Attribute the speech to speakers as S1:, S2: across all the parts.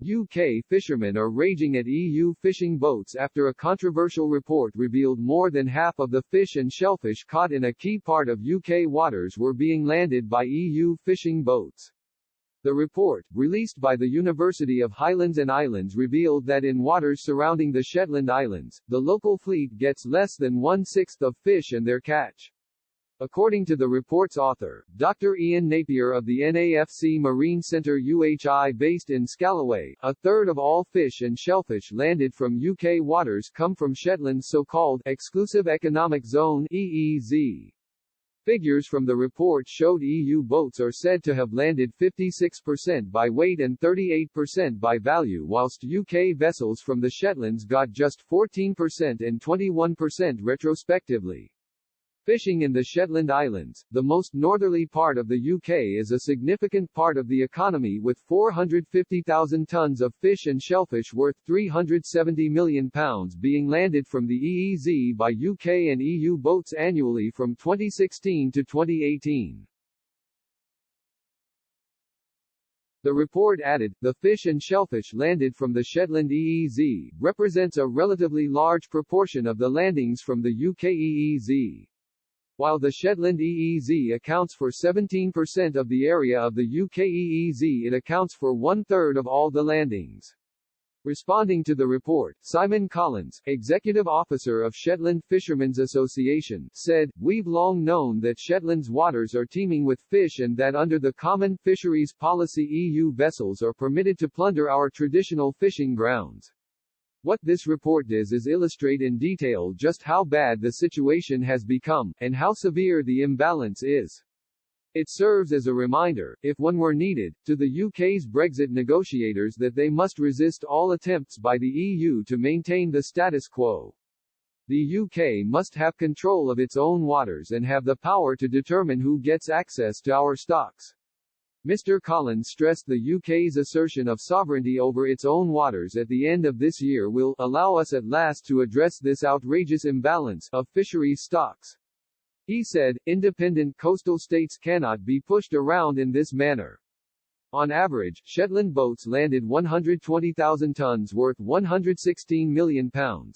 S1: UK fishermen are raging at EU fishing boats after a controversial report revealed more than half of the fish and shellfish caught in a key part of UK waters were being landed by EU fishing boats. The report, released by the University of Highlands and Islands, revealed that in waters surrounding the Shetland Islands, the local fleet gets less than 1/6 of fish and their catch. According to the report's author, Dr. Ian Napier of the NAFC Marine Centre UHI based in Scalloway, a third of all fish and shellfish landed from UK waters come from Shetland's so-called Exclusive Economic Zone (EEZ). Figures from the report showed EU boats are said to have landed 56% by weight and 38% by value, whilst UK vessels from the Shetlands got just 14% and 21% retrospectively. Fishing in the Shetland Islands, the most northerly part of the UK, is a significant part of the economy, with 450,000 tonnes of fish and shellfish worth £370 million being landed from the EEZ by UK and EU boats annually from 2016 to 2018. The report added, the fish and shellfish landed from the Shetland EEZ represents a relatively large proportion of the landings from the UK EEZ. While the Shetland EEZ accounts for 17% of the area of the UK EEZ, it accounts for 1/3 of all the landings. Responding to the report, Simon Collins, Executive Officer of Shetland Fishermen's Association, said, "We've long known that Shetland's waters are teeming with fish and that under the Common Fisheries Policy EU vessels are permitted to plunder our traditional fishing grounds. What this report does is illustrate in detail just how bad the situation has become, and how severe the imbalance is. It serves as a reminder, if one were needed, to the UK's Brexit negotiators that they must resist all attempts by the EU to maintain the status quo. The UK must have control of its own waters and have the power to determine who gets access to our stocks." Mr. Collins stressed the UK's assertion of sovereignty over its own waters at the end of this year will allow us at last to address this outrageous imbalance of fisheries stocks. He said, independent coastal states cannot be pushed around in this manner. On average, Shetland boats landed 120,000 tonnes worth £116 million,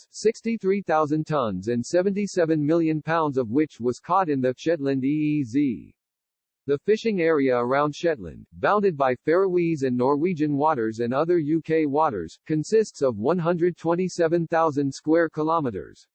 S1: 63,000 tonnes and £77 million of which was caught in the Shetland EEZ. The fishing area around Shetland, bounded by Faroese and Norwegian waters and other UK waters, consists of 127,000 square kilometres.